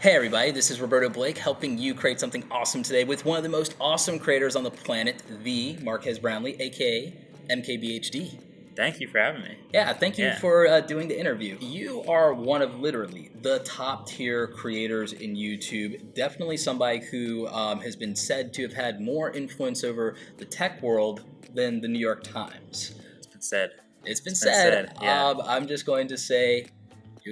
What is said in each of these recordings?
Hey everybody, this is Roberto Blake helping you create something awesome today with one of the most awesome creators on the planet, the Marques Brownlee, aka MKBHD. Thank you for having me. Yeah, thank you Yeah. for doing the interview. You are one of literally the top tier creators in YouTube. Definitely somebody who has been said to have had more influence over the tech world than the New York Times. It's been said. It's been It's been said. said, yeah. I'm just going to say,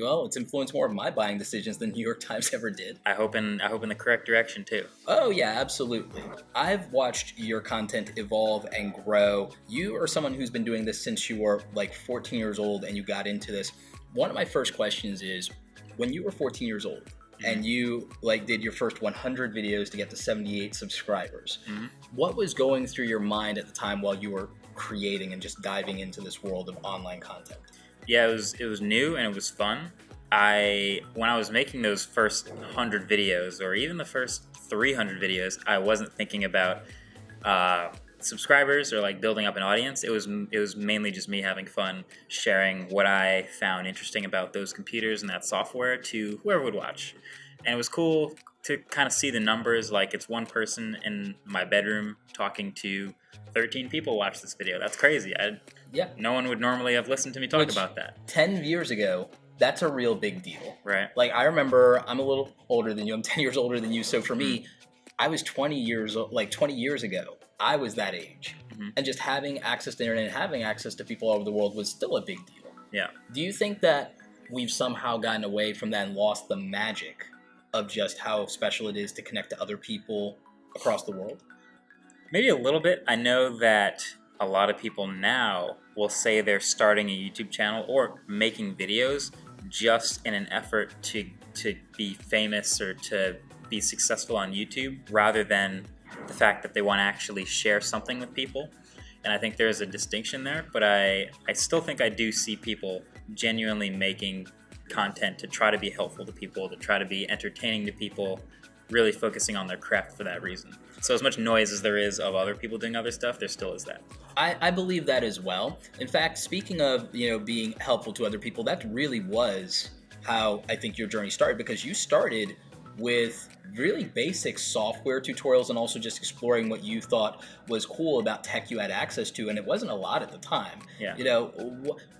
well, it's influenced more of my buying decisions than New York Times ever did. I hope in the correct direction too. Oh yeah, absolutely. I've watched your content evolve and grow. You are someone who's been doing this since you were like 14 years old and you got into this. One of my first questions is, when you were 14 years old and you did your first 100 videos to get to 78 subscribers, what was going through your mind at the time while you were creating and just diving into this world of online content? Yeah, it was new and it was fun. When I was making those first 100 videos or even the first 300 videos, I wasn't thinking about subscribers or like building up an audience. It was mainly just me having fun, sharing what I found interesting about those computers and that software to whoever would watch. And it was cool to kind of see the numbers. Like, it's one person in my bedroom talking to 13 people watch this video. That's crazy. Yeah. No one would normally have listened to me talk about that. 10 years ago, that's a real big deal. Right. Like, I remember, I'm a little older than you. I'm 10 years older than you. So for me, I was 20 years ago, I was that age. And just having access to the internet and having access to people all over the world was still a big deal. Yeah. Do you think that we've somehow gotten away from that and lost the magic of just how special it is to connect to other people across the world? Maybe a little bit. I know that a lot of people now will say they're starting a YouTube channel or making videos just in an effort to be famous or to be successful on YouTube, rather than the fact that they want to actually share something with people. And I think there's a distinction there, but I still think I do see people genuinely making content to try to be helpful to people, to try to be entertaining to people, really focusing on their craft for that reason. So as much noise as there is of other people doing other stuff, there still is that. I believe that as well. In fact, speaking of being helpful to other people, that really was how I think your journey started, because you started with really basic software tutorials and also just exploring what you thought was cool about tech you had access to, and it wasn't a lot at the time. Yeah.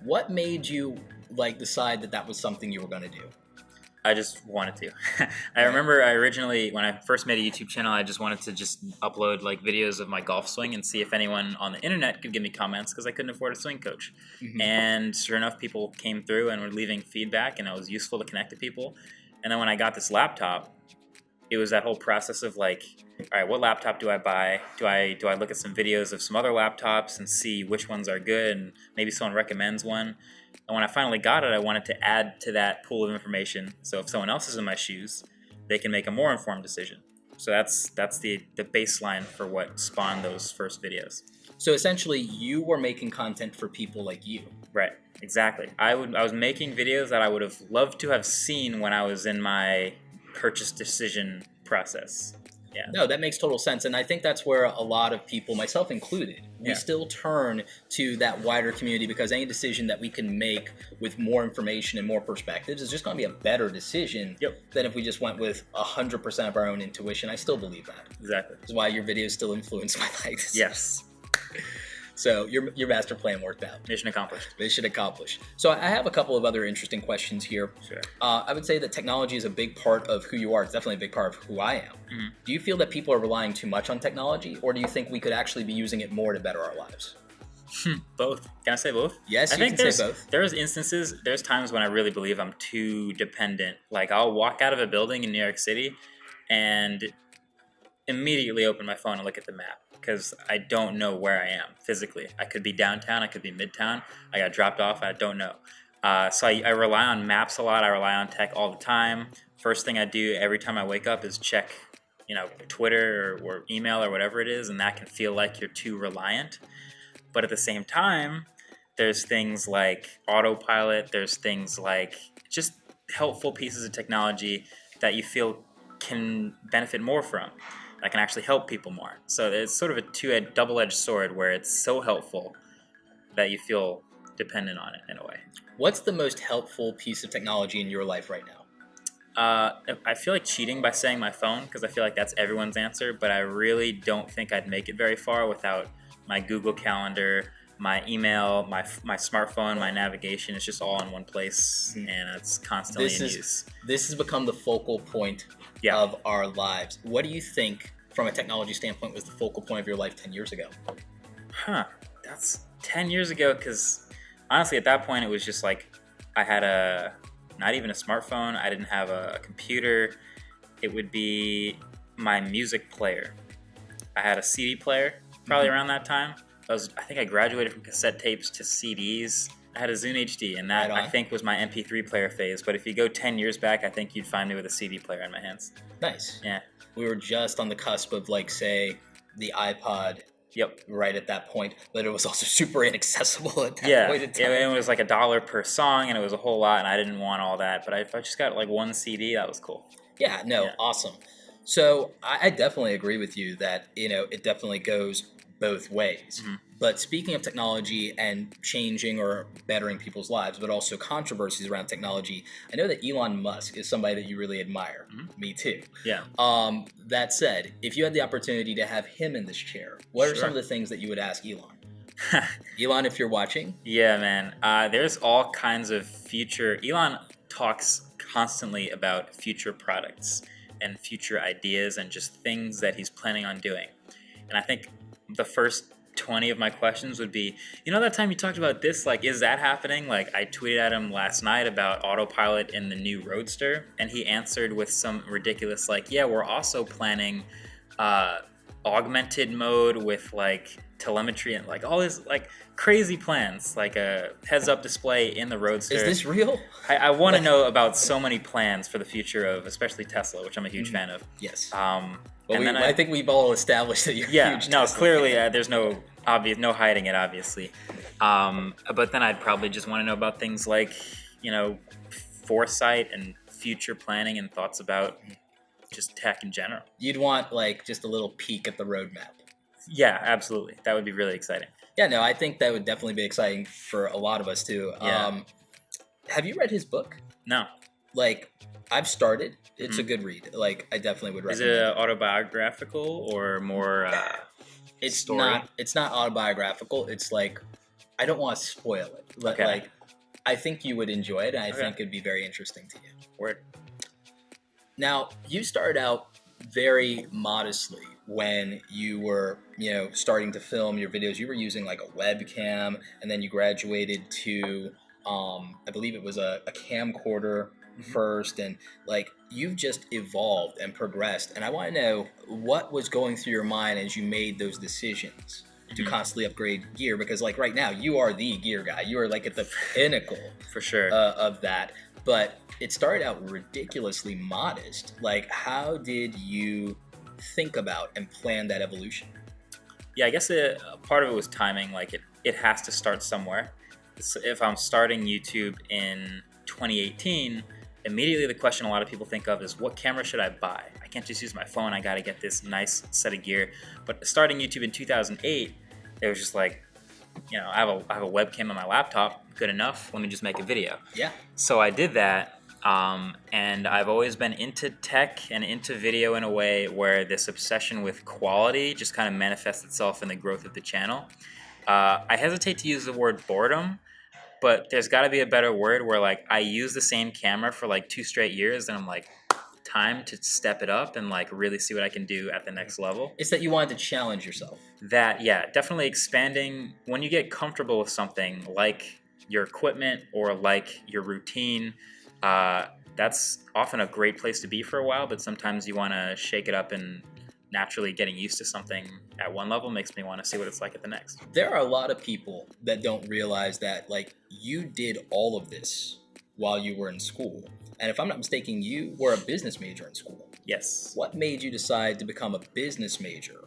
What made you decide that was something you were going to do? I just wanted to. I remember originally, when I first made a YouTube channel, I just wanted to just upload videos of my golf swing and see if anyone on the internet could give me comments, because I couldn't afford a swing coach. And sure enough, people came through and were leaving feedback, and it was useful to connect to people. And then when I got this laptop, it was that whole process of all right, what laptop do I buy? Do I look at some videos of some other laptops and see which ones are good, and maybe someone recommends one? And when I finally got it, I wanted to add to that pool of information, so if someone else is in my shoes, they can make a more informed decision. So that's the baseline for what spawned those first videos. So essentially, you were making content for people like you. Right, exactly. I was making videos that I would have loved to have seen when I was in my purchase decision process. Yeah. No, that makes total sense. And I think that's where a lot of people, myself included, we Yeah. still turn to that wider community, because any decision that we can make with more information and more perspectives is just going to be a better decision than if we just went with 100% of our own intuition. I still believe that. Exactly. That's why your videos still influence my life. Yes. So your master plan worked out. Mission accomplished. Mission accomplished. So I have a couple of other interesting questions here. Sure. I would say that technology is a big part of who you are. It's definitely a big part of who I am. Do you feel that people are relying too much on technology, or do you think we could actually be using it more to better our lives? Both. Can I say both? Yes, I you think can say both. There's times when I really believe I'm too dependent. I'll walk out of a building in New York City and immediately open my phone and look at the map, because I don't know where I am physically. I could be downtown, I could be midtown, I got dropped off, I don't know. So I rely on maps a lot, I rely on tech all the time. First thing I do every time I wake up is check Twitter or email or whatever it is, and that can feel like you're too reliant. But at the same time, there's things like autopilot, there's things like just helpful pieces of technology that you feel can benefit more from, that can actually help people more. So it's sort of a double-edged sword, where it's so helpful that you feel dependent on it in a way. What's the most helpful piece of technology in your life right now? I feel like cheating by saying my phone because I feel like that's everyone's answer, but I really don't think I'd make it very far without my Google Calendar, my email, my smartphone, my navigation. It's just all in one place, and it's constantly in use. This has become the focal point of our lives. What do you think, from a technology standpoint, was the focal point of your life 10 years ago? That's 10 years ago, because honestly, at that point, it was just like I had not even a smartphone. I didn't have a computer. It would be my music player. I had a CD player probably around that time. I think I graduated from cassette tapes to CDs. I had a Zune HD, and that I think was my MP3 player phase. But if you go 10 years back, I think you'd find me with a CD player in my hands. Nice. Yeah. We were just on the cusp of, like, say, the iPod. Yep. Right at that point, but it was also super inaccessible at that point in time. Yeah, it was like $1 per song, and it was a whole lot, and I didn't want all that. But if I just got like one CD, that was cool. Yeah, no, awesome. So I definitely agree with you that, it definitely goes both ways. Mm-hmm. But speaking of technology and changing or bettering people's lives, but also controversies around technology, I know that Elon Musk is somebody that you really admire. Mm-hmm. Me too. Yeah. That said, if you had the opportunity to have him in this chair, what are some of the things that you would ask Elon? Elon, if you're watching. Yeah, man. There's all kinds of future. Elon talks constantly about future products and future ideas and just things that he's planning on doing. And I think the first 20 of my questions would be, that time you talked about this, like, is that happening? Like, I tweeted at him last night about autopilot in the new Roadster, and he answered with some ridiculous, like, yeah, we're also planning augmented mode with, like, telemetry and, like, all this, like, crazy plans, like a heads-up display in the Roadster. Is this real? I want to know about so many plans for the future of, especially Tesla, which I'm a huge fan of. Yes. Well, I think we've all established that you're huge. No, clearly there's no hiding it, obviously. But then I'd probably just want to know about things like, foresight and future planning and thoughts about just tech in general. You'd want, like, just a little peek at the roadmap. Yeah, absolutely. That would be really exciting. Yeah, no, I think that would definitely be exciting for a lot of us too. Yeah. Have you read his book? No. Like, I've started. It's a good read. Like, I definitely would recommend it. Is it autobiographical or more it's story? It's not autobiographical. It's like, I don't want to spoil it. But like, I think you would enjoy it, and I think it'd be very interesting to you. Word. Now, you started out very modestly when you were, starting to film your videos. You were using like a webcam, and then you graduated to, I believe it was a camcorder first, and like, you've just evolved and progressed. And I want to know what was going through your mind as you made those decisions to constantly upgrade gear, because like right now you are the gear guy. You are like at the pinnacle for sure of that. But it started out ridiculously modest. Like, how did you think about and plan that evolution? Yeah, I guess part of it was timing. Like, it has to start somewhere. If I'm starting YouTube in 2018, immediately the question a lot of people think of is, what camera should I buy? I can't just use my phone. I got to get this nice set of gear. But starting YouTube in 2008, it was just like, I have a webcam on my laptop. Good enough. Let me just make a video. Yeah. So I did that. And I've always been into tech and into video in a way where this obsession with quality just kind of manifests itself in the growth of the channel. I hesitate to use the word boredom, but there's got to be a better word where, like, I use the same camera for like 2 straight years, and I'm like, time to step it up and like really see what I can do at the next level. It's that you wanted to challenge yourself. Definitely expanding. When you get comfortable with something like your equipment or like your routine, that's often a great place to be for a while, but sometimes you want to shake it up, and naturally getting used to something at one level makes me want to see what it's like at the next. There are a lot of people that don't realize that, like, you did all of this while you were in school. And if I'm not mistaken, you were a business major in school. Yes. What made you decide to become a business major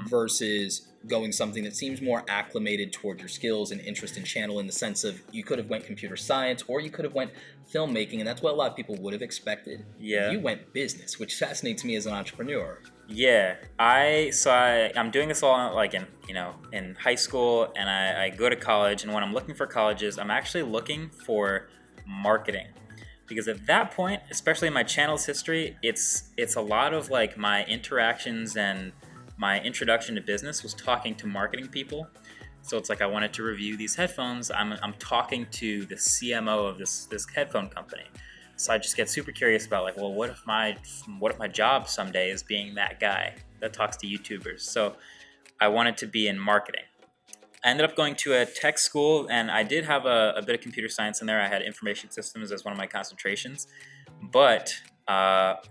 versus going something that seems more acclimated toward your skills and interest in channel, in the sense of you could have went computer science or you could have went filmmaking, and that's what a lot of people would have expected. Yeah. You went business, which fascinates me as an entrepreneur. Yeah, I'm doing this all like in high school, and I go to college, and when I'm looking for colleges, I'm actually looking for marketing. Because at that point, especially in my channel's history, it's a lot of like my interactions and my introduction to business was talking to marketing people. So it's like I wanted to review these headphones. I'm talking to the CMO of this headphone company. So I just get super curious about like, well, what if my job someday is being that guy that talks to YouTubers? So I wanted to be in marketing. I ended up going to a tech school, and I did have a bit of computer science in there. I had information systems as one of my concentrations, but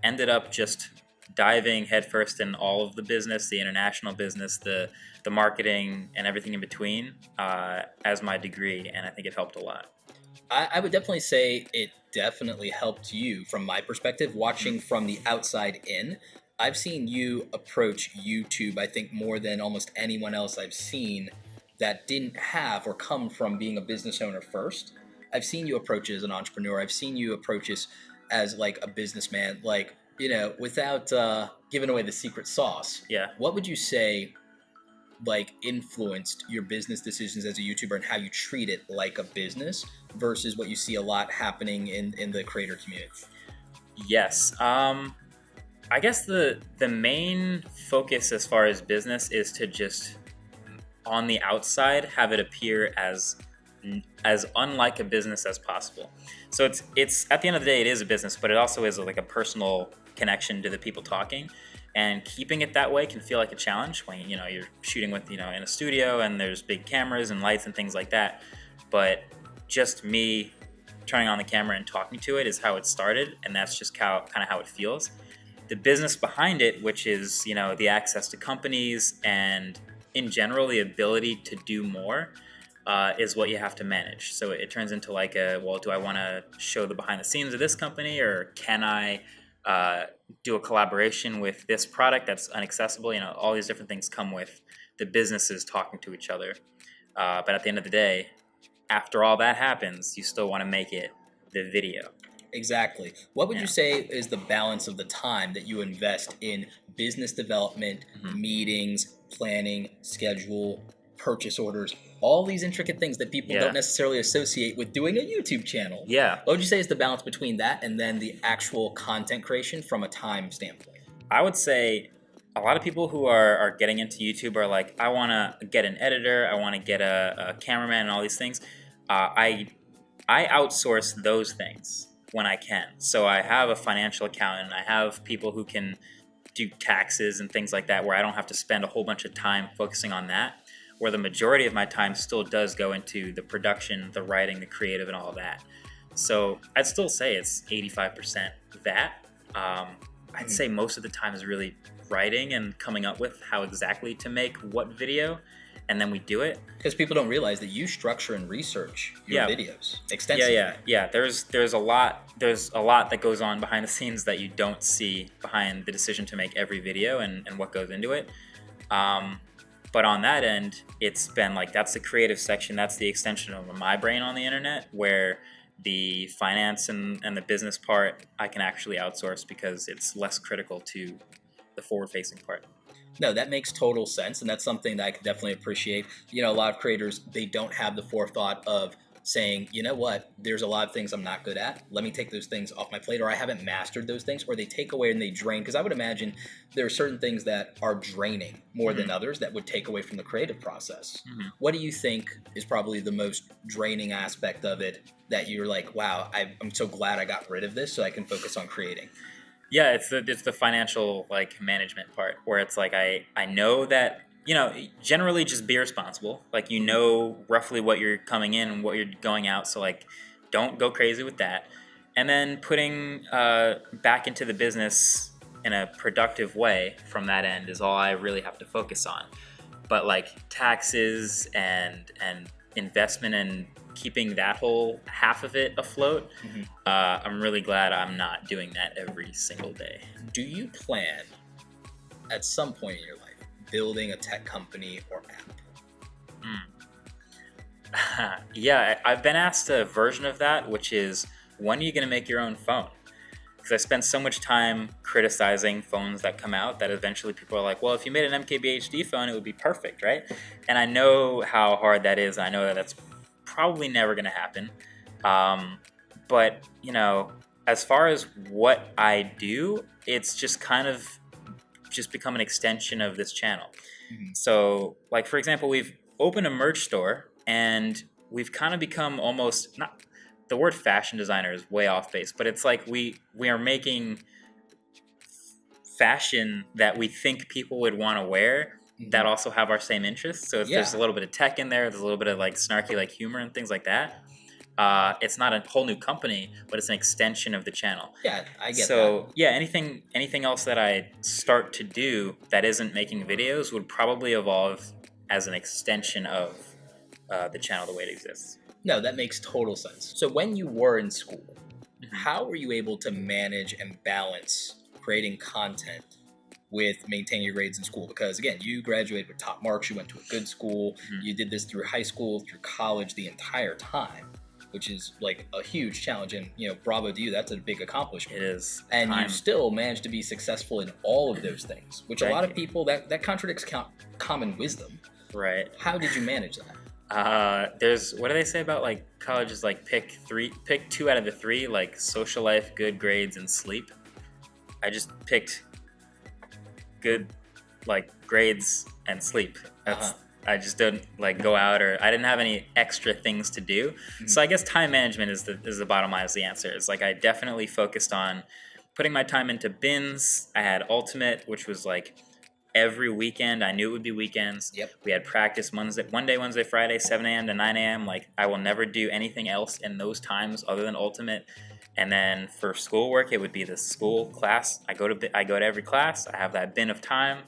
ended up just diving headfirst in all of the business, the international business, the marketing, and everything in between as my degree, and I think it helped a lot. I would definitely say it definitely helped you from my perspective, watching from the outside in. I've seen you approach YouTube, I think, more than almost anyone else I've seen that didn't have or come from being a business owner first. I've seen you approach it as an entrepreneur. I've seen you approach it as like a businessman, like, without giving away the secret sauce. Yeah. What would you say like influenced your business decisions as a YouTuber and how you treat it like a business versus what you see a lot happening in the creator community? Yes. I guess the main focus as far as business is to just on the outside have it appear as unlike a business as possible. So it's at the end of the day, it is a business, but it also is like a personal connection to the people talking. And keeping it that way can feel like a challenge when you're shooting with in a studio and there's big cameras and lights and things like that. But just me turning on the camera and talking to it is how it started, and that's just kind of how it feels. The business behind it, which is the access to companies and in general the ability to do more, is what you have to manage. So it turns into like do I want to show the behind the scenes of this company, or can I do a collaboration with this product that's inaccessible? All these different things come with the businesses talking to each other. But at the end of the day, after all that happens, you still want to make it the video. Exactly. What would you say is the balance of the time that you invest in business development, meetings, planning, schedule, purchase orders, all these intricate things that people don't necessarily associate with doing a YouTube channel? Yeah. What would you say is the balance between that and then the actual content creation from a time standpoint? I would say a lot of people who are getting into YouTube are like, I want to get an editor, I want to get a cameraman and all these things. I outsource those things when I can. So I have a financial accountant, I have people who can do taxes and things like that, where I don't have to spend a whole bunch of time focusing on that, where the majority of my time still does go into the production, the writing, the creative, and all of that. So I'd still say it's 85% that. I'd say most of the time is really writing and coming up with how exactly to make what video, and then we do it. Because people don't realize that you structure and research your videos extensively. Yeah. There's a lot that goes on behind the scenes that you don't see behind the decision to make every video and what goes into it. But on that end, it's been like, that's the creative section, that's the extension of my brain on the internet, where the finance and the business part I can actually outsource because it's less critical to the forward-facing part. No, that makes total sense, and that's something that I can definitely appreciate. A lot of creators, they don't have the forethought of saying, you know what, there's a lot of things I'm not good at. Let me take those things off my plate, or I haven't mastered those things, or they take away and they drain. Because I would imagine there are certain things that are draining more than others that would take away from the creative process. What do you think is probably the most draining aspect of it that you're like, wow, I'm so glad I got rid of this so I can focus on creating? Yeah, it's the financial management part, where it's like I know that generally just be responsible. Like roughly what you're coming in and what you're going out, so don't go crazy with that. And then putting back into the business in a productive way from that end is all I really have to focus on. But taxes and investment and keeping that whole half of it afloat, I'm really glad I'm not doing that every single day. Do you plan at some point in your life building a tech company or app? Yeah, I've been asked a version of that, which is, when are you going to make your own phone? Because I spend so much time criticizing phones that come out that eventually people are like, well, if you made an MKBHD phone, it would be perfect, right? And I know how hard that is. I know that that's probably never going to happen. But, as far as what I do, it's just kind of just become an extension of this channel. Mhm. So, like, for example, we've opened a merch store and we've kind of become almost, not, the word fashion designer is way off base, but it's like we are making fashion that we think people would want to wear that also have our same interests. So there's a little bit of tech in there, there's a little bit of like snarky like humor and things like that. It's not a whole new company, but it's an extension of the channel. Yeah, I get So that. yeah, anything else that I start to do that isn't making videos would probably evolve as an extension of the channel the way it exists. No, that makes total sense. So when you were in school, Mhm. how were you able to manage and balance creating content with maintaining your grades in school? Because again, you graduated with top marks, you went to a good school, Mhm. you did this through high school, through college, the entire time, which is like a huge challenge. And bravo to you, that's a big accomplishment. It is. And time. you still managed to be successful in all of those things, which a Thank lot of you. people, that contradicts common wisdom. Right. How did you manage that? There's, what do they say about like college is like pick two out of the three, like social life, good grades, and sleep. I just picked good like grades and sleep. That's I just didn't like go out, or I didn't have any extra things to do. So I guess time management is the bottom line, is the answer. It's like I definitely focused on putting my time into bins. I had Ultimate, which was like every weekend. I knew it would be weekends. Yep. We had practice Wednesday, Friday, 7 a.m. to 9 a.m. Like I will never do anything else in those times other than Ultimate. And then for schoolwork, it would be the school class. I go to every class. I have that bin of time.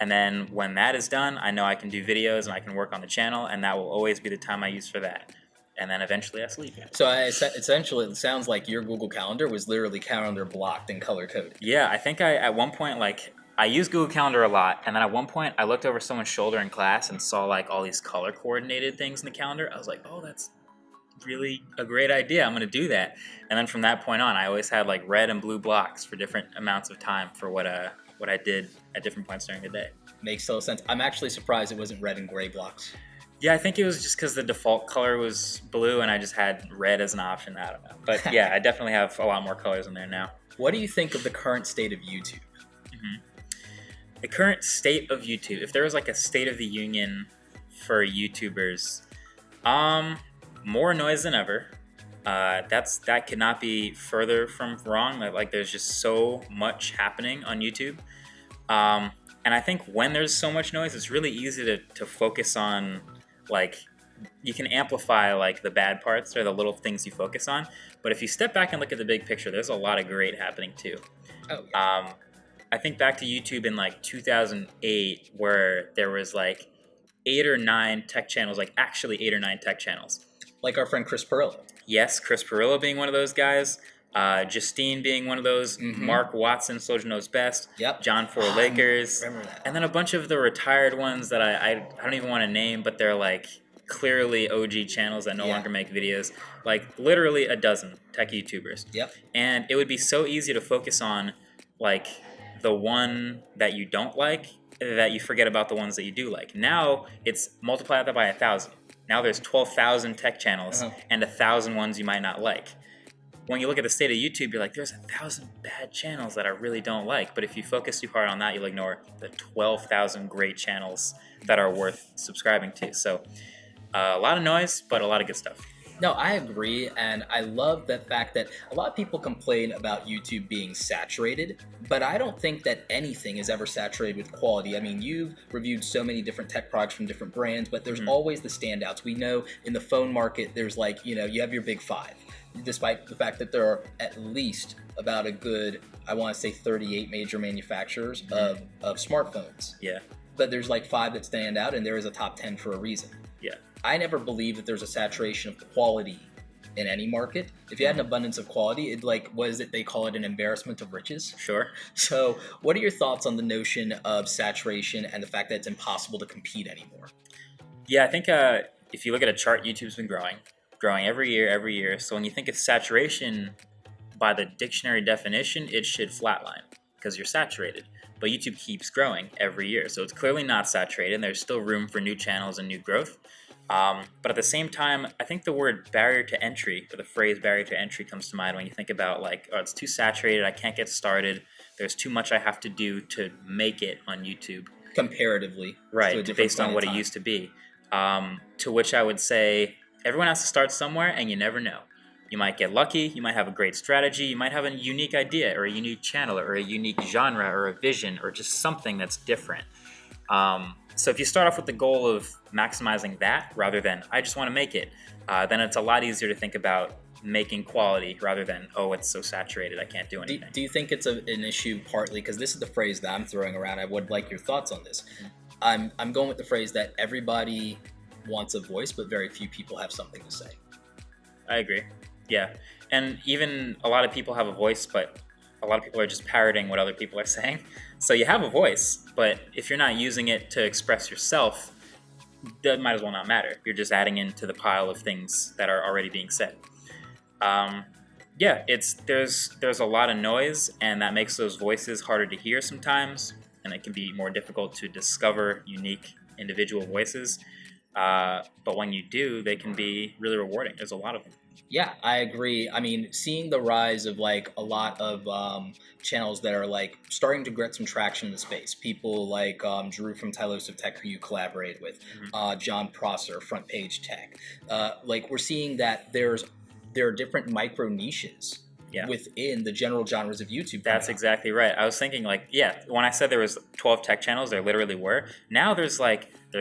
And then when that is done, I know I can do videos and I can work on the channel, and that will always be the time I use for that. And then eventually I sleep. So essentially, it sounds like your Google Calendar was literally calendar blocked and color coded. Yeah, I think at one point, like, I use Google Calendar a lot, and then at one point I looked over someone's shoulder in class and saw like all these color coordinated things in the calendar. I was like, oh, that's really a great idea. I'm going to do that. And then from that point on, I always had like red and blue blocks for different amounts of time for what I did at different points during the day. Makes total sense. I'm actually surprised it wasn't red and gray blocks. Yeah, I think it was just because the default color was blue and I just had red as an option. I don't know. But yeah, I definitely have a lot more colors in there now. What do you think of the current state of YouTube? The current state of YouTube, if there was like a state of the union for YouTubers, more noise than ever. That could not be further from wrong. Like there's just so much happening on YouTube. And I think when there's so much noise, it's really easy to focus on, like, you can amplify like the bad parts or the little things you focus on. But if you step back and look at the big picture, there's a lot of great happening too. Oh, yeah. I think back to YouTube in like 2008, where there was like 8 or 9 tech channels, like actually 8 or 9 tech channels. Like our friend Chris Perillo. Yes, Chris Perillo being one of those guys. Justine being one of those. Mark Watson, Soldier Knows Best. Yep. John for Lakers. Remember that. And then a bunch of the retired ones that I don't even want to name, but they're like clearly OG channels that no longer make videos. Like literally a dozen tech YouTubers. Yep. And it would be so easy to focus on like the one that you don't like, that you forget about the ones that you do like. Now it's multiply that by 1,000. Now there's 12,000 tech channels and 1,000 ones you might not like. When you look at the state of YouTube, you're like, there's 1,000 bad channels that I really don't like. But if you focus too hard on that, you'll ignore the 12,000 great channels that are worth subscribing to. So a lot of noise, but a lot of good stuff. No, I agree, and I love the fact that a lot of people complain about YouTube being saturated, but I don't think that anything is ever saturated with quality. I mean, you've reviewed so many different tech products from different brands, but there's always the standouts. We know in the phone market, there's like, you have your big 5, despite the fact that there are at least about a good, I want to say 38 major manufacturers of smartphones. Yeah. But there's like 5 that stand out, and there is a top 10 for a reason. Yeah. I never believe that there's a saturation of quality in any market. If you had an abundance of quality, they call it an embarrassment of riches. Sure. So what are your thoughts on the notion of saturation and the fact that it's impossible to compete anymore? Yeah, I think if you look at a chart, YouTube's been growing every year. So when you think of saturation, by the dictionary definition, it should flatline because you're saturated. But YouTube keeps growing every year. So it's clearly not saturated. And there's still room for new channels and new growth. But at the same time, I think the word barrier to entry, or the phrase barrier to entry, comes to mind when you think about like, oh, it's too saturated, I can't get started, there's too much I have to do to make it on YouTube. Comparatively. Right, based on what it used to be. To which I would say, everyone has to start somewhere, and you never know. You might get lucky, you might have a great strategy, you might have a unique idea, or a unique channel, or a unique genre, or a vision, or just something that's different. So if you start off with the goal of maximizing that rather than I just want to make it, then it's a lot easier to think about making quality rather than, oh, it's so saturated I can't do anything. Do you think it's an issue partly, because this is the phrase that I'm throwing around, I would like your thoughts on this. I'm going with the phrase that everybody wants a voice, but very few people have something to say. I agree. Yeah. And even a lot of people have a voice, but a lot of people are just parroting what other people are saying. So you have a voice, but if you're not using it to express yourself, that might as well not matter. You're just adding into the pile of things that are already being said. There's a lot of noise, and that makes those voices harder to hear sometimes, and it can be more difficult to discover unique individual voices. But when you do, they can be really rewarding. There's a lot of them. Yeah, I agree. I mean, seeing the rise of like a lot of channels that are like starting to get some traction in the space. People like Drew from Tylosive Tech, who you collaborate with, John Prosser, Front Page Tech. Like we're seeing that there are different micro niches within the general genres of YouTube. That's exactly right. I was thinking like, when I said there was 12 tech channels, there literally were. Now there's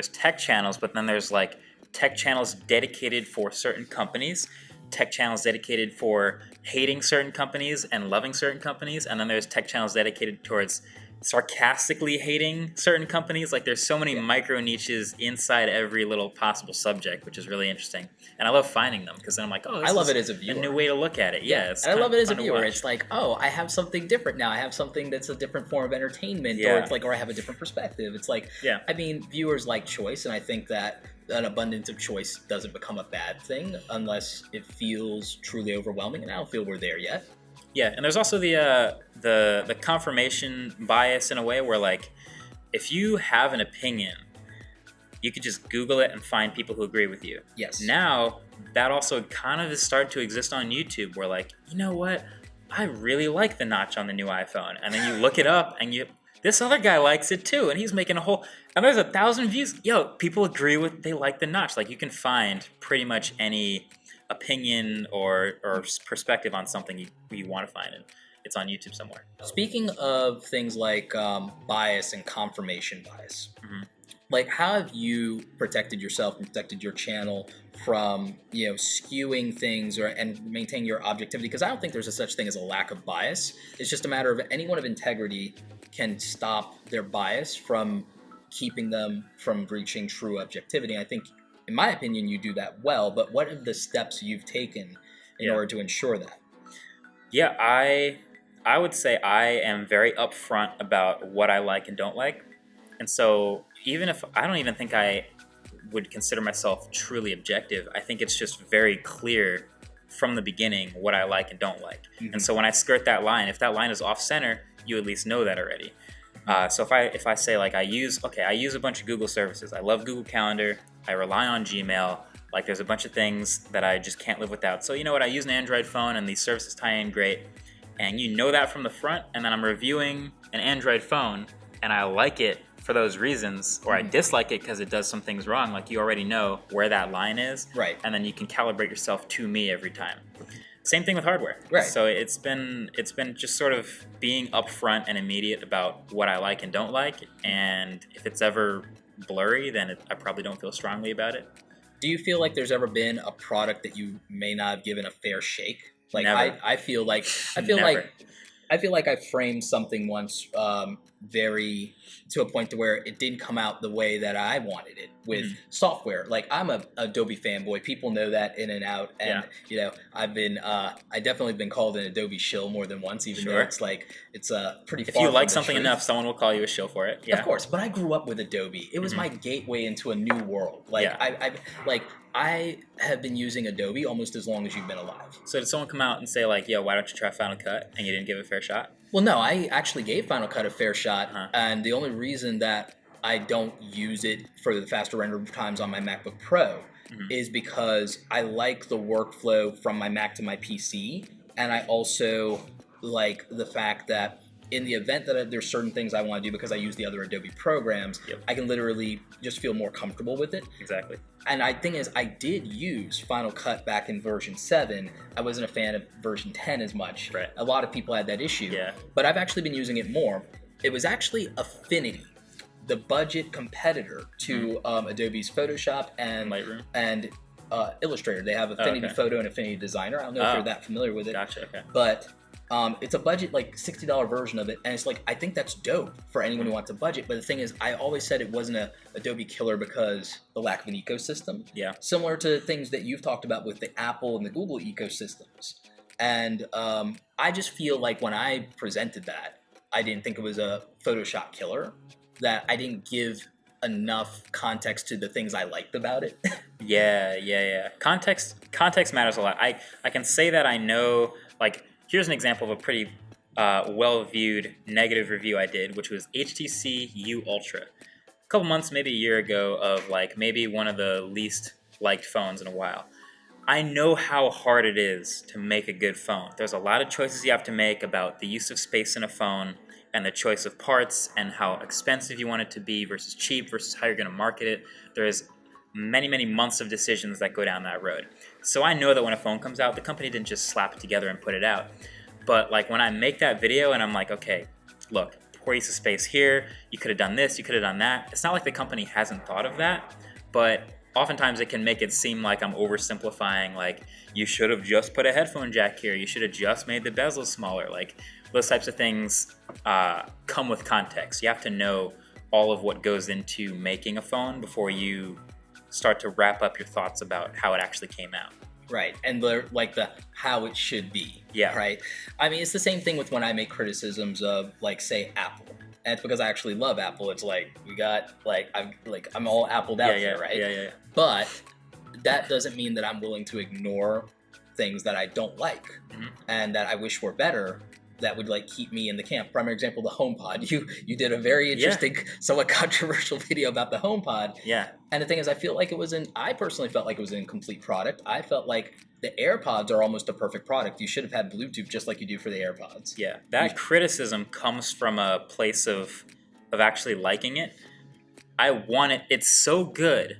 tech channels, but then there's like tech channels dedicated for certain companies, tech channels dedicated for hating certain companies and loving certain companies, and then there's tech channels dedicated towards sarcastically hating certain companies. Like there's so many micro niches inside every little possible subject, which is really interesting. And I love finding them because then I'm like, oh, I love it as a viewer. A new way to look at it. Yeah, and I love it as a viewer. It's like, oh, I have something different now. I have something that's a different form of entertainment, or it's like, or I have a different perspective. It's like, I mean, viewers like choice, and I think that an abundance of choice doesn't become a bad thing unless it feels truly overwhelming, and I don't feel we're there yet. Yeah, and there's also the confirmation bias in a way where like if you have an opinion, you could just Google it and find people who agree with you. Yes. Now that also kind of has started to exist on YouTube where like, you know what? I really like the notch on the new iPhone. And then you look it up and this other guy likes it too, and he's making and there's 1,000 views. Yo, people agree they like the notch. Like you can find pretty much any opinion or perspective on something you want to find, and it's on YouTube somewhere. Speaking of things like bias and confirmation bias, like how have you protected yourself and protected your channel from skewing things and maintain your objectivity? Because I don't think there's a such thing as a lack of bias. It's just a matter of anyone of integrity can stop their bias from keeping them from reaching true objectivity. I think, in my opinion, you do that well, but what are the steps you've taken in order to ensure that? Yeah, I would say I am very upfront about what I like and don't like. And so even if I don't even think I would consider myself truly objective, I think it's just very clear from the beginning what I like and don't like. And so when I skirt that line, if that line is off center, you at least know that already. So if I say like I use a bunch of Google services. I love Google Calendar. I rely on Gmail. Like there's a bunch of things that I just can't live without. So you know what? I use an Android phone and these services tie in great. And you know that from the front. And then I'm reviewing an Android phone and I like it for those reasons, or I dislike it because it does some things wrong. Like you already know where that line is. Right. And then you can calibrate yourself to me every time. Same thing with hardware. Right. So it's been just sort of being upfront and immediate about what I like and don't like. And if it's ever blurry, then I probably don't feel strongly about it. Do you feel like there's ever been a product that you may not have given a fair shake? Like Never. I feel like I framed something once very to a point to where it didn't come out the way that I wanted it with software. Like I'm a Adobe fanboy. People know that in and out. And I've been I definitely been called an Adobe shill more than once, even though it's like it's pretty far. If you from like the something truth. enough, someone will call you a shill for it. Yeah. Of course, but I grew up with Adobe. It was my gateway into a new world. Like I have been using Adobe almost as long as you've been alive. So did someone come out and say like, yo, why don't you try Final Cut? And you didn't give it a fair shot? Well, no, I actually gave Final Cut a fair shot, and the only reason that I don't use it for the faster render times on my MacBook Pro is because I like the workflow from my Mac to my PC, and I also like the fact that in the event that there's certain things I want to do because I use the other Adobe programs, I can literally just feel more comfortable with it. Exactly. And I think is I did use Final Cut back in version 7. I wasn't a fan of version 10 as much. Right. A lot of people had that issue. Yeah. But I've actually been using it more. It was actually Affinity, the budget competitor to Adobe's Photoshop and Lightroom and Illustrator. They have Affinity Photo and Affinity Designer. I don't know if you're that familiar with it. Gotcha. Okay. But it's a budget like $60 version of it, and it's like I think that's dope for anyone who wants a budget. But the thing is, I always said it wasn't a Adobe killer because the lack of an ecosystem. Yeah. Similar to things that you've talked about with the Apple and the Google ecosystems. And I just feel like when I presented that, I didn't think it was a Photoshop killer. That I didn't give enough context to the things I liked about it. Yeah. Context matters a lot. I can say that I know, like, here's an example of a pretty well-viewed negative review I did, which was HTC U Ultra. A couple months, maybe a year ago, of like maybe one of the least liked phones in a while. I know how hard it is to make a good phone. There's a lot of choices you have to make about the use of space in a phone and the choice of parts and how expensive you want it to be versus cheap versus how you're going to market it. There's many months of decisions that go down that road. So I know that when a phone comes out, the company didn't just slap it together and put it out. But like when I make that video and I'm like, okay, look, poor use of space here, you could have done this, you could have done that. It's not like the company hasn't thought of that, but oftentimes it can make it seem like I'm oversimplifying, like you should have just put a headphone jack here, you should have just made the bezel smaller. Like those types of things come with context. You have to know all of what goes into making a phone before you start to wrap up your thoughts about how it actually came out. Right, and the how it should be. Yeah. Right. I mean, it's the same thing with when I make criticisms of, like, say, Apple, and it's because I actually love Apple. It's like we got I'm all appled out here, right? Yeah. But that doesn't mean that I'm willing to ignore things that I don't like and that I wish were better. That would like keep me in the camp. Primary example, the HomePod. You did a very interesting, somewhat controversial video about the HomePod. Yeah. And the thing is, I personally felt like it was an incomplete product. I felt like the AirPods are almost a perfect product. You should have had Bluetooth just like you do for the AirPods. Yeah. That criticism comes from a place of actually liking it. I want it. It's so good,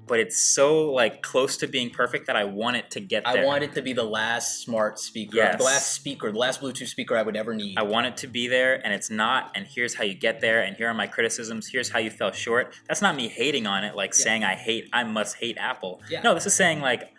but it's so like close to being perfect that I want it to get there. I want it to be the last smart speaker, the last Bluetooth speaker I would ever need. I want it to be there, and it's not, and here's how you get there, and here are my criticisms, here's how you fell short. That's not me hating on it, like saying I must hate Apple. Yeah. No, this is saying like,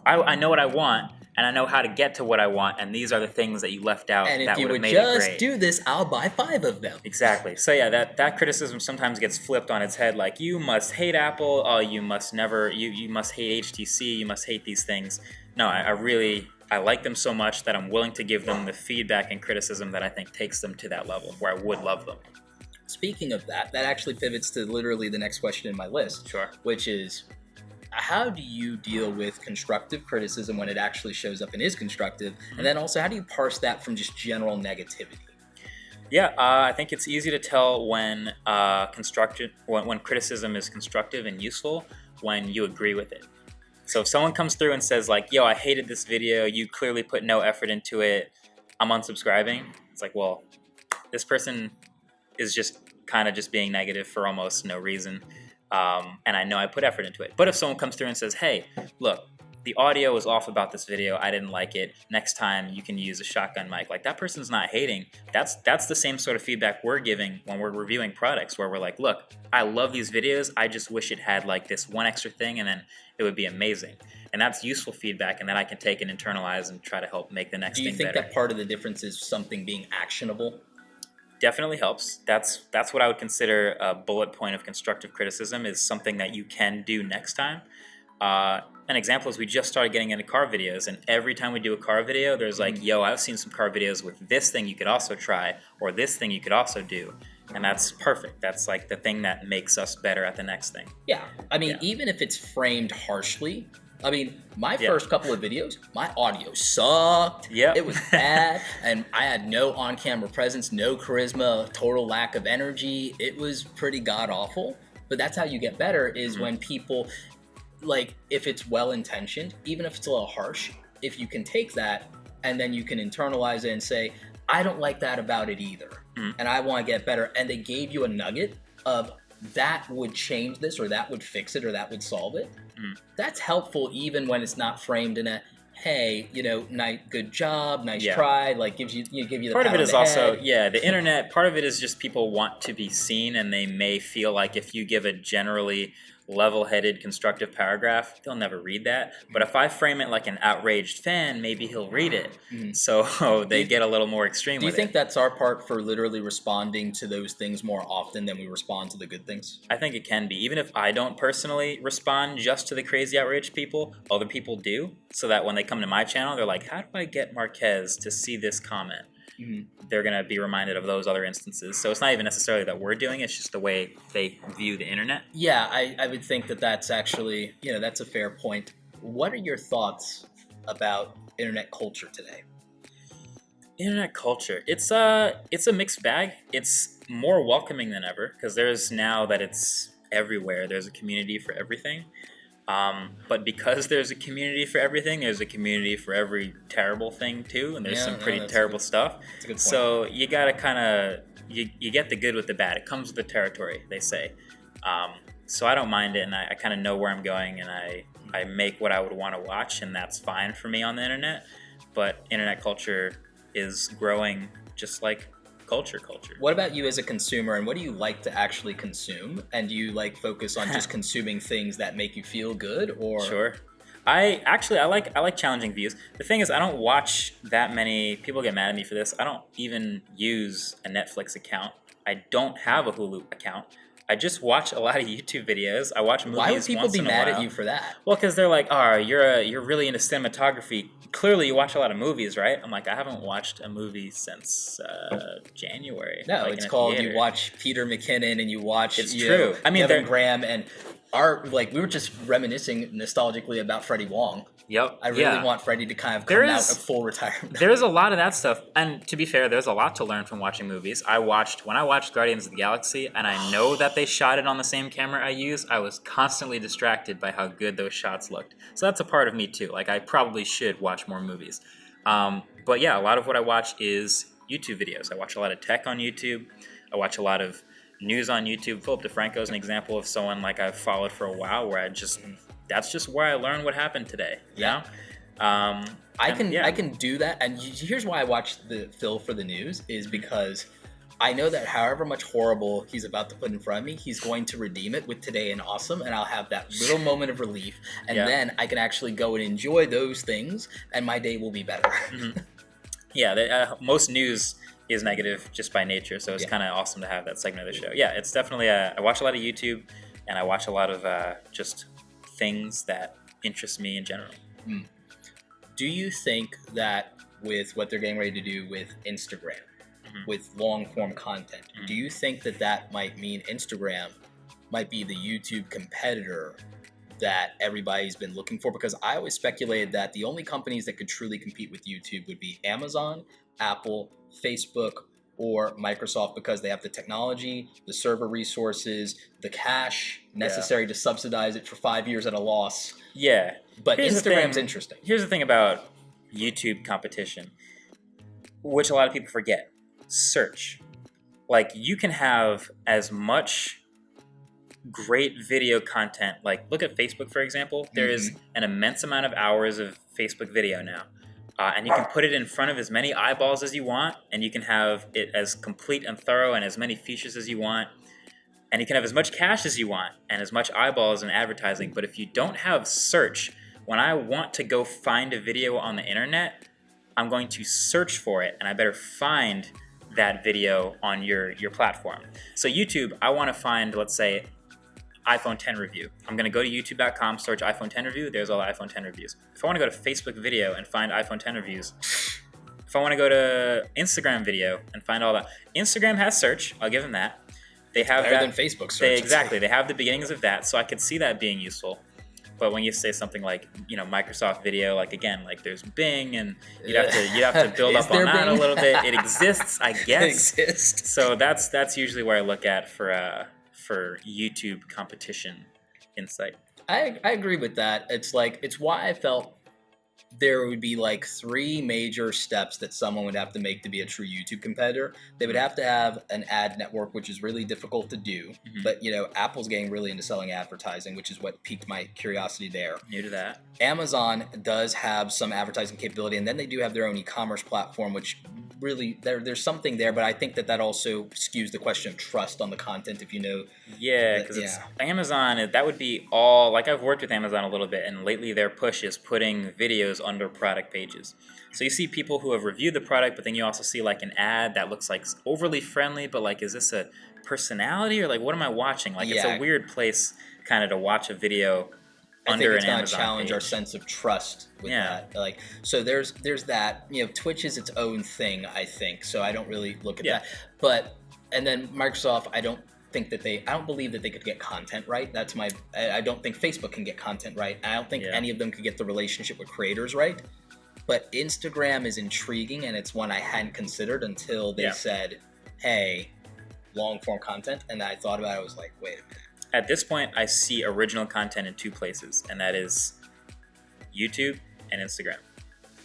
I know what I want, and I know how to get to what I want, and these are the things that you left out and that if you would have would made it great. just do this, I'll buy 5 of them. Exactly. So yeah, that criticism sometimes gets flipped on its head. Like, you must hate Apple. Oh, you must never. You must hate HTC. You must hate these things. No, I like them so much that I'm willing to give them the feedback and criticism that I think takes them to that level where I would love them. Speaking of that actually pivots to literally the next question in my list. Sure. Which is, how do you deal with constructive criticism when it actually shows up and is constructive? And then also, how do you parse that from just general negativity? Yeah, I think it's easy to tell when when criticism is constructive and useful when you agree with it. So if someone comes through and says like, yo, I hated this video, you clearly put no effort into it, I'm unsubscribing. It's like, well, this person is just kind of just being negative for almost no reason. And I know I put effort into it. But if someone comes through and says, hey, look, the audio was off about this video, I didn't like it, next time you can use a shotgun mic. Like, that person's not hating. That's the same sort of feedback we're giving when we're reviewing products, where we're like, look, I love these videos, I just wish it had like this one extra thing and then it would be amazing. And that's useful feedback, and then I can take and internalize and try to help make the next thing better. Do you think that part of the difference is something being actionable? Definitely helps. That's what I would consider a bullet point of constructive criticism, is something that you can do next time. An example is we just started getting into car videos, and every time we do a car video, there's like, yo, I've seen some car videos with this thing you could also try, or this thing you could also do. And that's perfect. That's like the thing that makes us better at the next thing. Yeah. I mean, even if it's framed harshly, I mean, my first couple of videos, my audio sucked. Yep. It was bad. And I had no on-camera presence, no charisma, total lack of energy. It was pretty god-awful. But that's how you get better, is when people... like if it's well intentioned, even if it's a little harsh, if you can take that and then you can internalize it and say, I don't like that about it either, and I want to get better, and they gave you a nugget of that would change this, or that would fix it, or that would solve it. That's helpful even when it's not framed in a, hey, nice, good job, nice try, like give you the part of pat it on is the also head. the internet. Part of it is just people want to be seen, and they may feel like if you give a generally level-headed constructive paragraph, they'll never read that. But if I frame it like an outraged fan, maybe he'll read it. So they get a little more extreme Do you with think it. that's our part for literally responding to those things more often than we respond to the good things? I think it can be. Even if I don't personally respond just to the crazy outraged people, other people do. So that when they come to my channel, they're like, how do I get Marques to see this comment? They're going to be reminded of those other instances. So it's not even necessarily that we're doing it. It's just the way they view the internet. Yeah, I would think that that's actually, that's a fair point. What are your thoughts about internet culture today? Internet culture. It's a mixed bag. It's more welcoming than ever because there's now that it's everywhere. There's a community for everything. But because there's a community for everything, there's a community for every terrible thing too, and there's some pretty terrible stuff. That's a good point. So you gotta kind of you get the good with the bad. It comes with the territory, they say. So I don't mind it, and I kind of know where I'm going, and I make what I would want to watch, and that's fine for me on the internet. But internet culture is growing just like culture. What about you as a consumer, and what do you like to actually consume? And do you focus on just consuming things that make you feel good, or? Sure. I like challenging views. The thing is, I don't watch that many. People get mad at me for this. I don't even use a Netflix account. I don't have a Hulu account. I just watch a lot of YouTube videos. I watch movies. Why would people once be in a mad while. at you for that? Well, because they're like, "Oh, you're really into cinematography. Clearly, you watch a lot of movies, right?" I'm like, I haven't watched a movie since January. No, like it's in a called theater. you watch Peter McKinnon and you watch It's true. I mean, Kevin Graham, and we were just reminiscing nostalgically about Freddie Wong. Yep. I really want Freddie to kind of There come out is- of full retirement. There's a lot of that stuff, and to be fair, there's a lot to learn from watching movies. When I watched Guardians of the Galaxy, and I know that they shot it on the same camera I use, I was constantly distracted by how good those shots looked. So that's a part of me too. Like, I probably should watch more movies. But yeah, a lot of what I watch is YouTube videos. I watch a lot of tech on YouTube. I watch a lot of news on YouTube. Philip DeFranco is an example of someone like I've followed for a while, where that's just where I learn what happened today. You know? I can do that, and here's why I watch the Phil for the news is because I know that however much horrible he's about to put in front of me, he's going to redeem it with Today and Awesome, and I'll have that little moment of relief, and then I can actually go and enjoy those things, and my day will be better. Most news is negative just by nature, so it's kind of awesome to have that segment of the show. Yeah, it's definitely I watch a lot of YouTube, and I watch a lot of just things that interest me in general. Do you think that with what they're getting ready to do with Instagram, with long-form content, do you think that might mean Instagram might be the YouTube competitor that everybody's been looking for? Because I always speculated that the only companies that could truly compete with YouTube would be Amazon, Apple, Facebook, or Microsoft, because they have the technology, the server resources, the cash necessary to subsidize it for 5 years at a loss. Yeah. But Instagram's interesting. Here's the thing about YouTube competition, which a lot of people forget. Search. Like, you can have as much great video content. Like, look at Facebook, for example. There is an immense amount of hours of Facebook video now. And you can put it in front of as many eyeballs as you want, and you can have it as complete and thorough and as many features as you want. And you can have as much cash as you want and as much eyeballs and advertising. But if you don't have search, when I want to go find a video on the internet, I'm going to search for it, and I better find that video on your platform. So YouTube, I want to find, let's say, iPhone 10 review. I'm going to go to youtube.com, search iPhone 10 review. There's all the iPhone 10 reviews. If I want to go to Facebook video and find iPhone 10 reviews, if I want to go to Instagram video and find all that, Instagram has search. I'll give them that. They have better that. Than Facebook search. Exactly. They have the beginnings of that, so I could see that being useful. But when you say something like, Microsoft Video, like, again, like, there's Bing, and you'd have to build up on that a little bit. It exists, I guess. It exists. So that's usually where I look at for YouTube competition insight. I agree with that. It's why I felt there would be like three major steps that someone would have to make to be a true YouTube competitor. They would have to have an ad network, which is really difficult to do. But Apple's getting really into selling advertising, which is what piqued my curiosity there. New to that. Amazon does have some advertising capability, and then they do have their own e-commerce platform, which really there's something there. But I think that also skews the question of trust on the content. If you know, Yeah, because it's Amazon. That would be all. Like, I've worked with Amazon a little bit, and lately their push is putting videos under product pages. So you see people who have reviewed the product, but then you also see like an ad that looks like overly friendly, but like, is this a personality or like what am I watching? Like, it's a weird place kind of to watch a video under an Amazon page. I think it's gonna challenge our sense of trust with that. Like, so there's that. Twitch is its own thing, I think. So I don't really look at that. But and then Microsoft, I don't believe that they could get content right. I don't think Facebook can get content right. I don't think any of them could get the relationship with creators right. But Instagram is intriguing, and it's one I hadn't considered until they said, hey, long form content. And I thought about it. I was like, wait a minute. At this point, I see original content in two places, and that is YouTube and Instagram.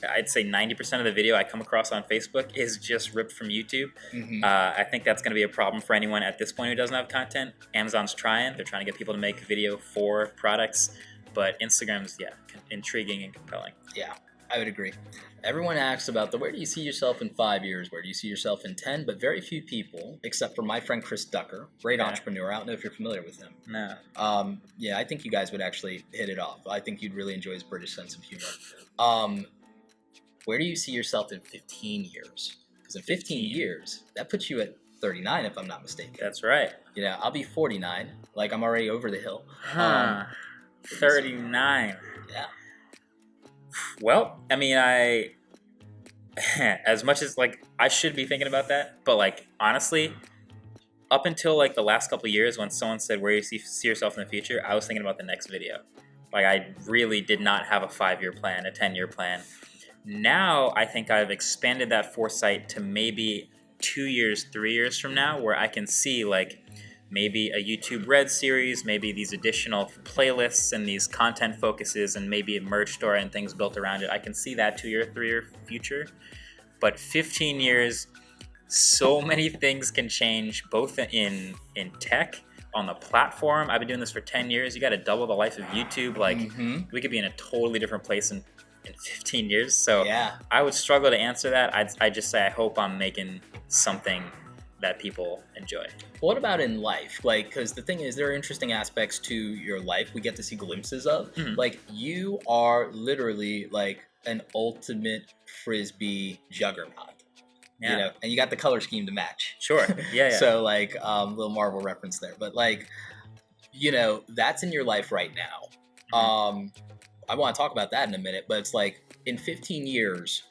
I'd say 90% of the video I come across on Facebook is just ripped from YouTube. I think that's going to be a problem for anyone at this point who doesn't have content. Amazon's trying. They're trying to get people to make video for products. But Instagram's, intriguing and compelling. Yeah, I would agree. Everyone asks about where do you see yourself in 5 years? Where do you see yourself in 10? But very few people, except for my friend Chris Ducker, great entrepreneur. I don't know if you're familiar with him. No. I think you guys would actually hit it off. I think you'd really enjoy his British sense of humor. Where do you see yourself in 15 years? Because in 15 years, that puts you at 39, if I'm not mistaken. That's right. I'll be 49. Like, I'm already over the hill. 39. Yeah. Well, I mean, as much as like I should be thinking about that, but like honestly, up until like the last couple of years when someone said where you see yourself in the future, I was thinking about the next video. Like, I really did not have a 5-year plan, a 10-year plan. Now I think I've expanded that foresight to maybe 2 years, 3 years from now, where I can see like maybe a YouTube Red series, maybe these additional playlists and these content focuses, and maybe a merch store and things built around it. I can see that 2 year, 3 year future. But 15 years, so many things can change, both in tech, on the platform. I've been doing this for 10 years. You got to double the life of YouTube. Like, we could be in a totally different place in 15 years. So I would struggle to answer that. I'd just say I hope I'm making something that people enjoy. What about in life? Like, because the thing is, there are interesting aspects to your life we get to see glimpses of. Like, you are literally like an ultimate Frisbee juggernaut. And you got the color scheme to match. Sure. Yeah. So like, little Marvel reference there, but like, that's in your life right now. I want to talk about that in a minute, but it's like in 15 years,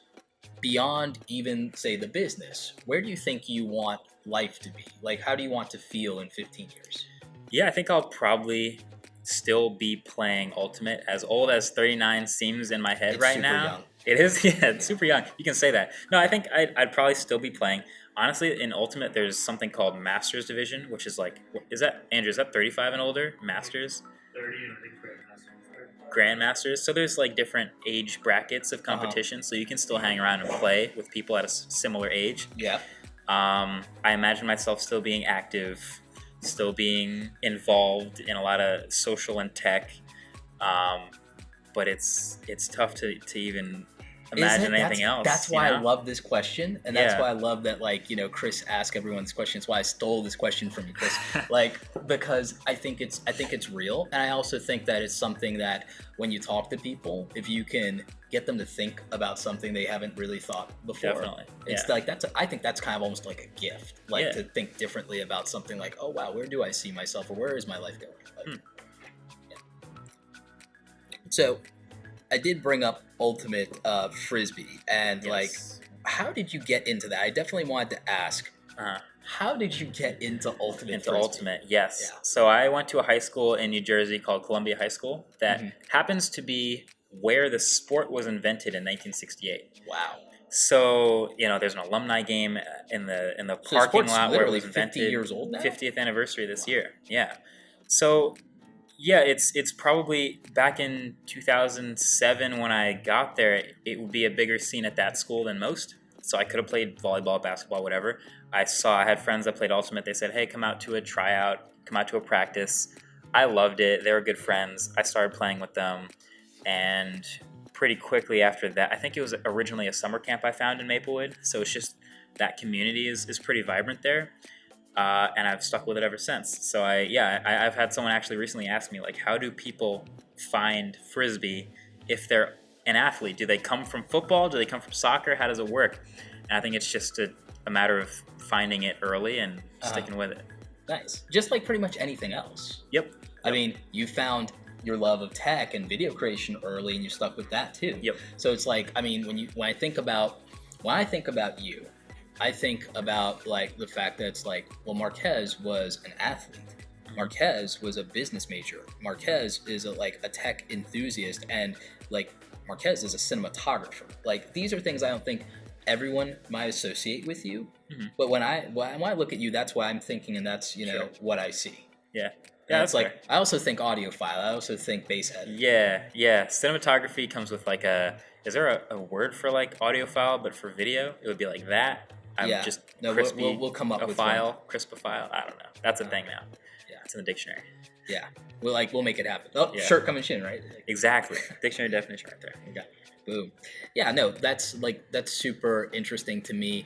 beyond even say the business, where do you think you want life to be? Like, how do you want to feel in 15 years? Yeah, I think I'll probably still be playing Ultimate, as old as 39 seems in my head right now. Young. It is, it's super young. You can say that. No, I think I'd probably still be playing. Honestly, in Ultimate, there's something called Masters Division, which is like, Andrew, is that 35 and older? Masters? 30 and I think Grandmasters. So there's like different age brackets of competition, so you can still hang around and play with people at a similar age. Yeah. I imagine myself still being active, still being involved in a lot of social and tech, but it's tough to even imagine anything else. That's why I love this question, and that's why I love that, like, Chris asked everyone this question. It's why I stole this question from you, Chris. Like, because I think it's real, and I also think that it's something that when you talk to people, if you can get them to think about something they haven't really thought before, definitely, it's like I think that's kind of almost like a gift, like to think differently about something. Like, oh wow, where do I see myself, or where is my life going? Like, So I did bring up Ultimate Frisbee, and like, how did you get into that? I definitely wanted to ask, how did you get into Ultimate Frisbee? Ultimate, yes. Yeah. So I went to a high school in New Jersey called Columbia High School that happens to be where the sport was invented in 1968. Wow. So, there's an alumni game in the parking lot where it was invented. 50 years old now? 50th anniversary this year. Yeah. So Yeah, it's probably back in 2007 when I got there. It would be a bigger scene at that school than most. So I could have played volleyball, basketball, whatever. I had friends that played ultimate. They said, "Hey, come out to a tryout, come out to a practice." I loved it. They were good friends. I started playing with them, and pretty quickly after that, I think it was originally a summer camp I found in Maplewood. So it's just that community is pretty vibrant there. And I've stuck with it ever since. So I've had someone actually recently ask me, like, how do people find Frisbee if they're an athlete? Do they come from football? Do they come from soccer? How does it work? And I think it's just a matter of finding it early and sticking with it. Nice. Just like pretty much anything else. Yep. I mean, you found your love of tech and video creation early, and you stuck with that too. Yep. So it's like, I mean, when I think about you, I think about like the fact that it's like, well, Marques was an athlete. Marques was a business major. Marques is a tech enthusiast, and like Marques is a cinematographer. Like these are things I don't think everyone might associate with you. Mm-hmm. But when I look at you, that's what I'm thinking, and that's what I see. Yeah. Yeah, it's like fair. I also think audiophile. I also think basshead. Yeah. Cinematography comes with like is there a word for like audiophile, but for video it would be like that. We'll come up with file, crispophile. I don't know. That's a thing now. Yeah, it's in the dictionary. Yeah, we'll make it happen. Oh, yeah. Shirt coming soon, right? Exactly. Dictionary definition right there. Okay. Boom. Yeah, no, that's super interesting to me.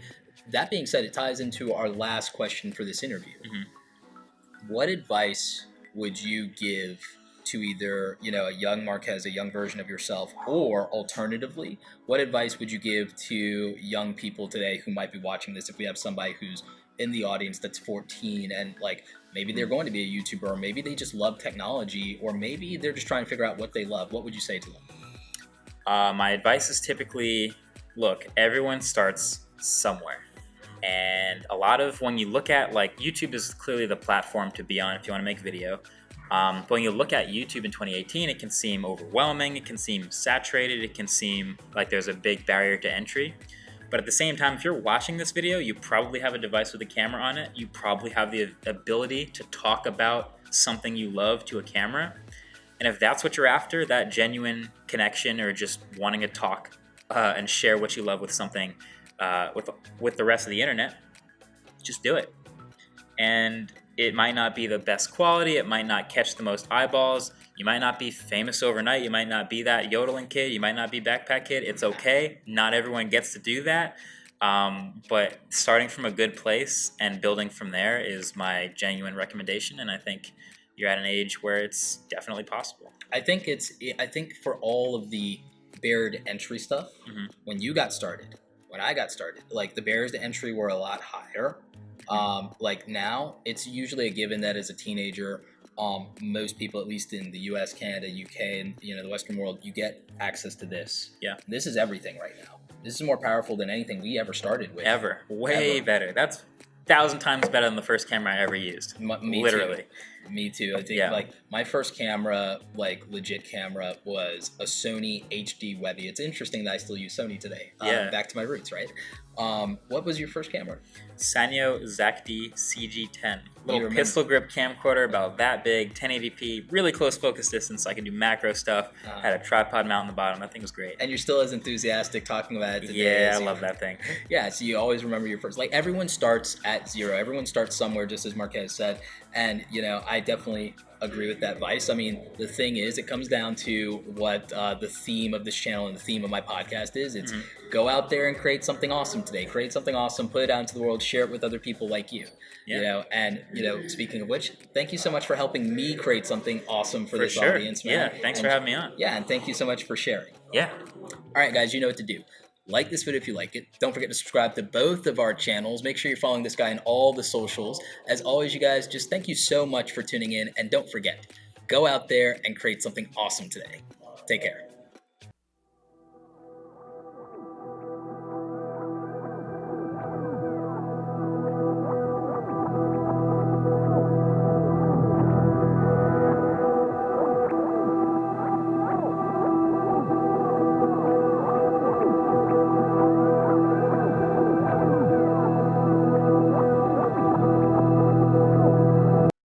That being said, it ties into our last question for this interview. Mm-hmm. What advice would you give to either, a young Marques, a young version of yourself, or alternatively, what advice would you give to young people today who might be watching this? If we have somebody who's in the audience that's 14 and like maybe they're going to be a YouTuber, or maybe they just love technology, or maybe they're just trying to figure out what they love, what would you say to them? My advice is typically, look, everyone starts somewhere. And a lot of when you look at like YouTube is clearly the platform to be on if you want to make video. But when you look at YouTube in 2018, it can seem overwhelming, it can seem saturated, it can seem like there's a big barrier to entry. But at the same time, if you're watching this video, you probably have a device with a camera on it. You probably have the ability to talk about something you love to a camera. And if that's what you're after, that genuine connection or just wanting to talk and share what you love with something with the rest of the internet, just do it. And it might not be the best quality. It might not catch the most eyeballs. You might not be famous overnight. You might not be that yodeling kid. You might not be backpack kid. It's okay. Not everyone gets to do that. But starting from a good place and building from there is my genuine recommendation. And I think you're at an age where it's definitely possible. I think for all of the barrier to entry stuff, mm-hmm. when I got started, like the barriers to entry were a lot higher. Like now, it's usually a given that as a teenager, most people, at least in the U.S., Canada, UK, and the Western world, you get access to this. Yeah, this is everything right now. This is more powerful than anything we ever started with. Way better. That's 1,000 times better than the first camera I ever used. Literally. Me too. I think like my first camera, like legit camera, was a Sony HD Webby. It's interesting that I still use Sony today. Back to my roots, right? What was your first camera? Sanyo ZAC-D CG10. Little pistol grip camcorder about that big, 1080p, really close focus distance, so I could do macro stuff. Had a tripod mount on the bottom. That thing was great. And you're still as enthusiastic talking about it today. Yeah, I love that thing. Yeah, so you always remember your first. Like everyone starts at zero. Everyone starts somewhere, just as Marques said. And I definitely agree with that advice. I mean, the thing is, it comes down to what the theme of this channel and the theme of my podcast is. It's go out there and create something awesome today. Create something awesome, put it out into the world, share it with other people like you. Yeah. And speaking of which, thank you so much for helping me create something awesome for this audience, man. Yeah, thanks for having me on. Yeah, and thank you so much for sharing. Yeah. All right, guys, you know what to do. Like this video if you like it. Don't forget to subscribe to both of our channels. Make sure you're following this guy on all the socials. As always, you guys, just thank you so much for tuning in. And don't forget, go out there and create something awesome today. Take care.